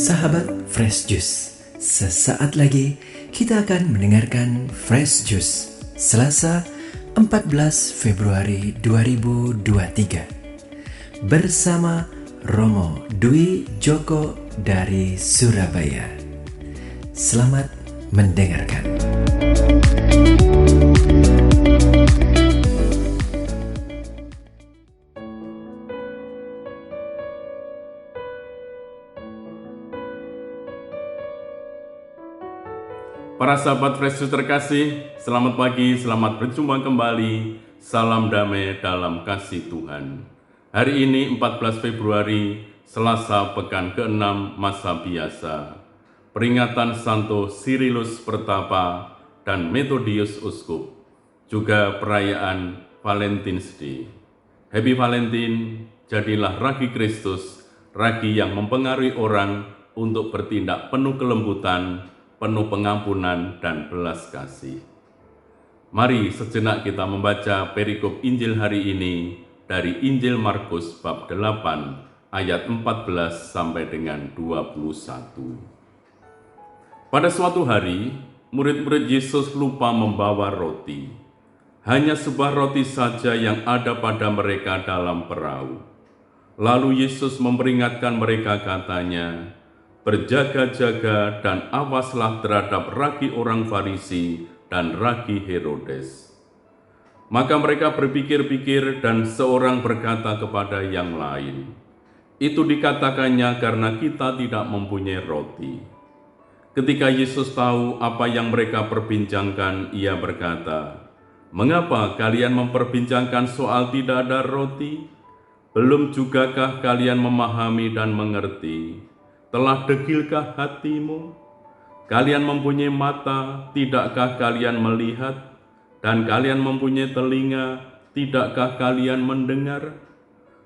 Sahabat Fresh Juice, sesaat lagi kita akan mendengarkan Fresh Juice Selasa 14 Februari 2023 bersama Romo Dwi Joko dari Surabaya. Selamat mendengarkan. Para sahabat Fresh Juice terkasih, selamat pagi, selamat berjumpa kembali. Salam damai dalam kasih Tuhan. Hari ini 14 Februari, Selasa pekan ke-6 masa biasa. Peringatan Santo Cyrillus Pertapa dan Methodius Uskup. Juga perayaan Valentine's Day. Happy Valentine, jadilah ragi Kristus, ragi yang mempengaruhi orang untuk bertindak penuh kelembutan, penuh pengampunan dan belas kasih. Mari sejenak kita membaca perikop Injil hari ini dari Injil Markus bab 8 ayat 14 sampai dengan 21. Pada suatu hari, murid-murid Yesus lupa membawa roti. Hanya sebuah roti saja yang ada pada mereka dalam perahu. Lalu Yesus memperingatkan mereka, katanya, "Berjaga-jaga dan awaslah terhadap ragi orang Farisi dan ragi Herodes." Maka mereka berpikir-pikir dan seorang berkata kepada yang lain, "Itu dikatakannya karena kita tidak mempunyai roti." Ketika Yesus tahu apa yang mereka perbincangkan, ia berkata, "Mengapa kalian memperbincangkan soal tidak ada roti? Belum jugakah kalian memahami dan mengerti? Telah degilkah hatimu? Kalian mempunyai mata, tidakkah kalian melihat? Dan kalian mempunyai telinga, tidakkah kalian mendengar?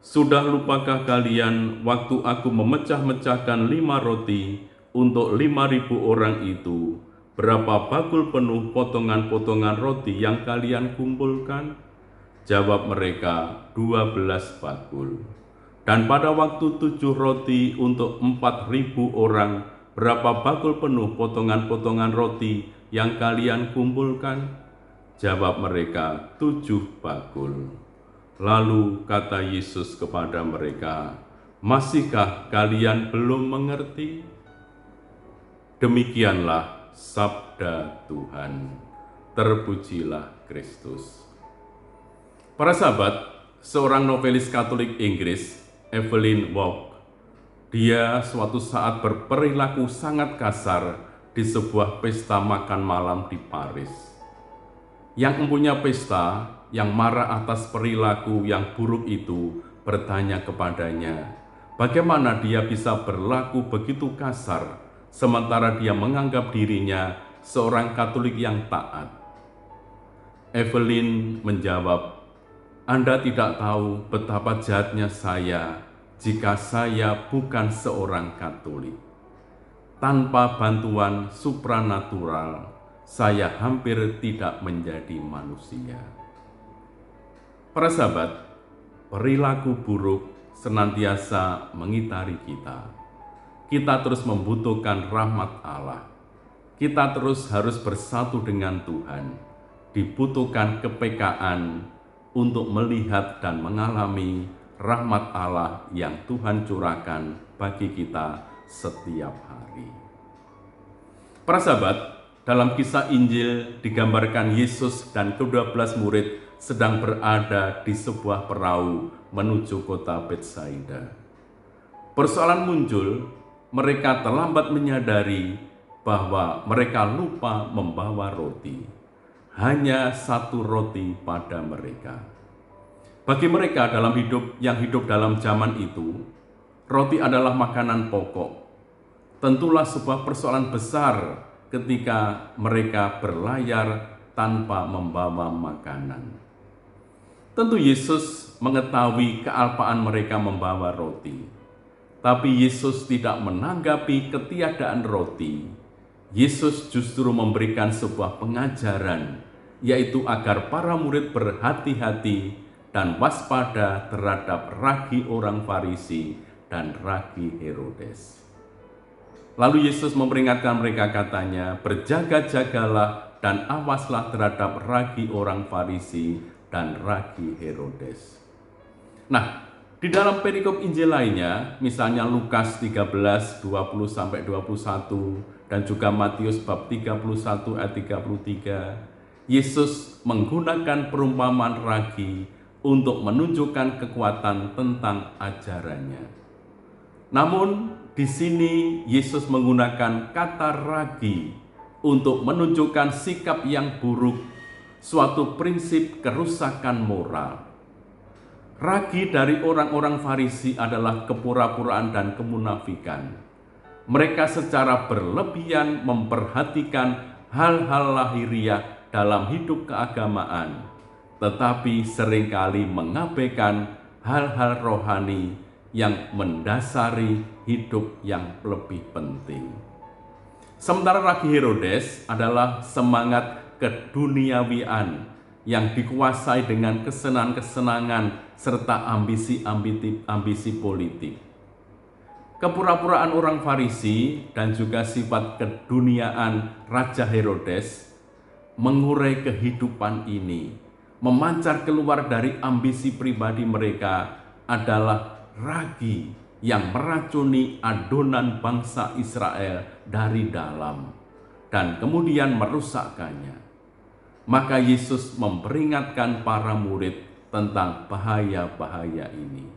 Sudah lupakah kalian waktu aku memecah-mecahkan 5 roti untuk 5.000 orang itu, berapa bakul penuh potongan-potongan roti yang kalian kumpulkan?" Jawab mereka, 12 bakul. "Dan pada waktu 7 roti untuk 4.000 orang, berapa bakul penuh potongan-potongan roti yang kalian kumpulkan?" Jawab mereka, 7 bakul. Lalu kata Yesus kepada mereka, "Masihkah kalian belum mengerti?" Demikianlah sabda Tuhan. Terpujilah Kristus. Para sahabat, seorang novelis Katolik Inggris, Evelyn Waugh, dia suatu saat berperilaku sangat kasar di sebuah pesta makan malam di Paris. Yang mempunyai pesta, yang marah atas perilaku yang buruk itu, bertanya kepadanya, bagaimana dia bisa berlaku begitu kasar, sementara dia menganggap dirinya seorang Katolik yang taat. Evelyn menjawab, "Anda tidak tahu betapa jahatnya saya jika saya bukan seorang Katolik. Tanpa bantuan supranatural, saya hampir tidak menjadi manusia." Para sahabat, perilaku buruk senantiasa mengitari kita. Kita terus membutuhkan rahmat Allah. Kita terus harus bersatu dengan Tuhan. Dibutuhkan kepekaan untuk melihat dan mengalami rahmat Allah yang Tuhan curahkan bagi kita setiap hari. Para sahabat, dalam kisah Injil digambarkan Yesus dan ke-12 murid sedang berada di sebuah perahu menuju kota Betsaida. Persoalan muncul, mereka terlambat menyadari bahwa mereka lupa membawa roti. Hanya 1 roti pada mereka. Bagi mereka yang hidup dalam zaman itu, roti adalah makanan pokok. Tentulah sebuah persoalan besar ketika mereka berlayar tanpa membawa makanan. Tentu Yesus mengetahui kealpaan mereka membawa roti. Tapi Yesus tidak menanggapi ketiadaan roti. Yesus justru memberikan sebuah pengajaran, yaitu agar para murid berhati-hati dan waspada terhadap ragi orang Farisi dan ragi Herodes. Lalu Yesus memperingatkan mereka, katanya, "Berjaga-jagalah dan awaslah terhadap ragi orang Farisi dan ragi Herodes." Nah, di dalam perikop Injil lainnya, misalnya Lukas 13, 20-21, dan juga Matius bab 31 ayat 33, Yesus menggunakan perumpamaan ragi untuk menunjukkan kekuatan tentang ajarannya. Namun, di sini Yesus menggunakan kata ragi untuk menunjukkan sikap yang buruk, suatu prinsip kerusakan moral. Ragi dari orang-orang Farisi adalah kepura-puraan dan kemunafikan. Mereka secara berlebihan memperhatikan hal-hal lahiriah dalam hidup keagamaan, tetapi seringkali mengabaikan hal-hal rohani yang mendasari hidup yang lebih penting. Sementara ragi Herodes adalah semangat keduniawian yang dikuasai dengan kesenangan-kesenangan serta ambisi politik. Kepura-puraan orang Farisi dan juga sifat keduniaan Raja Herodes mengurai kehidupan ini, memancar keluar dari ambisi pribadi mereka adalah ragi yang meracuni adonan bangsa Israel dari dalam dan kemudian merusakkannya. Maka Yesus memperingatkan para murid tentang bahaya-bahaya ini.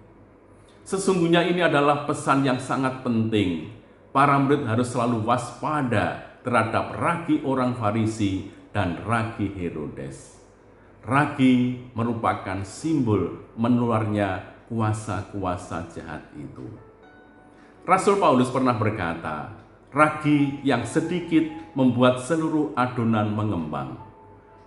Sesungguhnya ini adalah pesan yang sangat penting. Para murid harus selalu waspada terhadap ragi orang Farisi dan ragi Herodes. Ragi merupakan simbol menularnya kuasa-kuasa jahat itu. Rasul Paulus pernah berkata, ragi yang sedikit membuat seluruh adonan mengembang.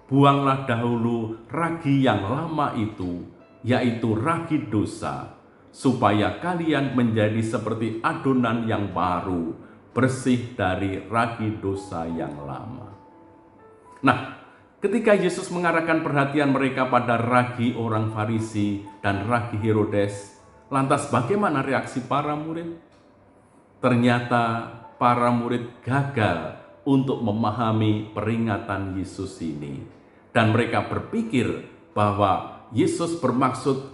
Buanglah dahulu ragi yang lama itu, yaitu ragi dosa, supaya kalian menjadi seperti adonan yang baru, bersih dari ragi dosa yang lama. Nah, ketika Yesus mengarahkan perhatian mereka pada ragi orang Farisi dan ragi Herodes, lantas bagaimana reaksi para murid? Ternyata para murid gagal untuk memahami peringatan Yesus ini. Dan mereka berpikir bahwa Yesus bermaksud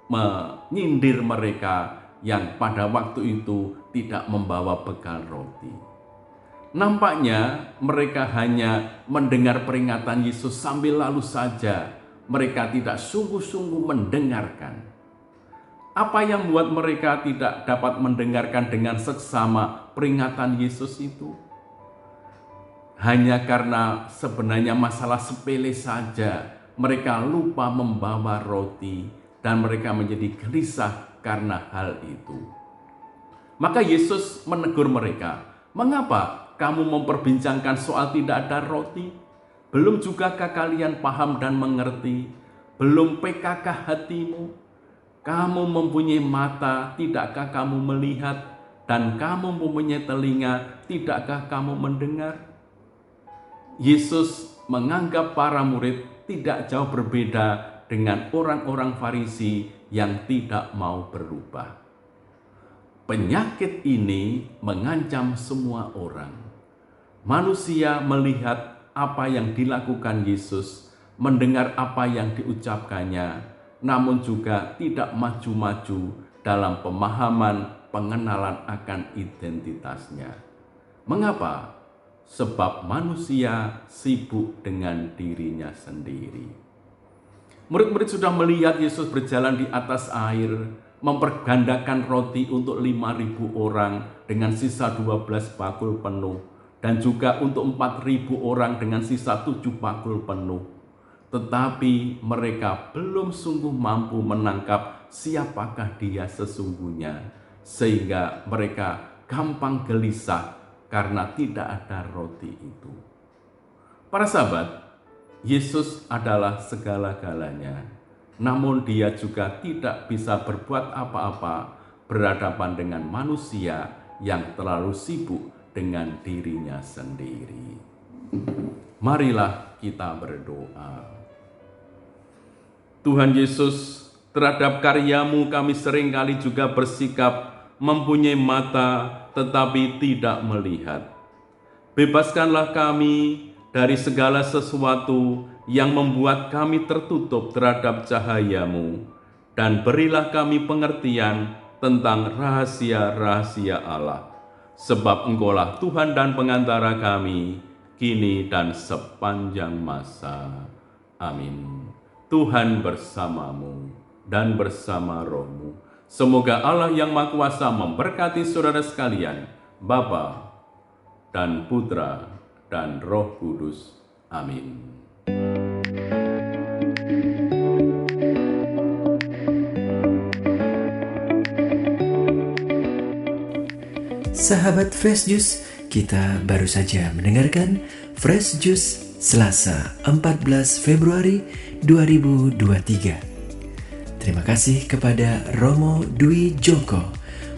menyindir mereka yang pada waktu itu tidak membawa bekal roti. Nampaknya mereka hanya mendengar peringatan Yesus sambil lalu saja. Mereka tidak sungguh-sungguh mendengarkan. Apa yang membuat mereka tidak dapat mendengarkan dengan seksama peringatan Yesus itu? Hanya karena sebenarnya masalah sepele saja. Mereka lupa membawa roti dan mereka menjadi gelisah karena hal itu. Maka Yesus menegur mereka, "Mengapa kamu memperbincangkan soal tidak ada roti? Belum jugakah kalian paham dan mengerti? Belum PKK hatimu? Kamu mempunyai mata, tidakkah kamu melihat? Dan kamu mempunyai telinga, tidakkah kamu mendengar?" Yesus menganggap para murid tidak jauh berbeda dengan orang-orang Farisi yang tidak mau berubah. Penyakit ini mengancam semua orang. Manusia melihat apa yang dilakukan Yesus, mendengar apa yang diucapkannya, namun juga tidak maju-maju dalam pemahaman pengenalan akan identitasnya. Mengapa? Sebab manusia sibuk dengan dirinya sendiri. Murid-murid sudah melihat Yesus berjalan di atas air, mempergandakan roti untuk 5.000 orang dengan sisa 12 bakul penuh, dan juga untuk 4.000 orang dengan sisa 7 bakul penuh. Tetapi mereka belum sungguh mampu menangkap siapakah dia sesungguhnya, sehingga mereka gampang gelisah karena tidak ada roti itu. Para sahabat, Yesus adalah segala-galanya, namun dia juga tidak bisa berbuat apa-apa berhadapan dengan manusia yang terlalu sibuk dengan dirinya sendiri. Marilah kita berdoa. Tuhan Yesus, terhadap karyamu kami seringkali juga bersikap mempunyai mata tetapi tidak melihat. Bebaskanlah kami dari segala sesuatu yang membuat kami tertutup terhadap cahaya-Mu, dan berilah kami pengertian tentang rahasia-rahasia Allah. Sebab Engkaulah Tuhan dan pengantara kami, kini dan sepanjang masa. Amin. Tuhan bersamamu dan bersama rohmu. Semoga Allah yang Maha Kuasa memberkati saudara sekalian, Bapa dan Putra dan Roh Kudus. Amin. Sahabat Fresh Juice, kita baru saja mendengarkan Fresh Juice Selasa 14 Februari 2023. Terima kasih kepada Romo Dwi Joko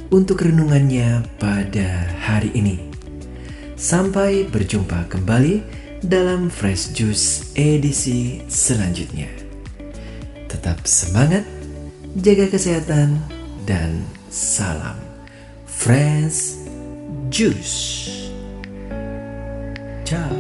untuk renungannya pada hari ini. Sampai berjumpa kembali dalam Fresh Juice edisi selanjutnya. Tetap semangat, jaga kesehatan, dan salam Fresh Juice. Ciao.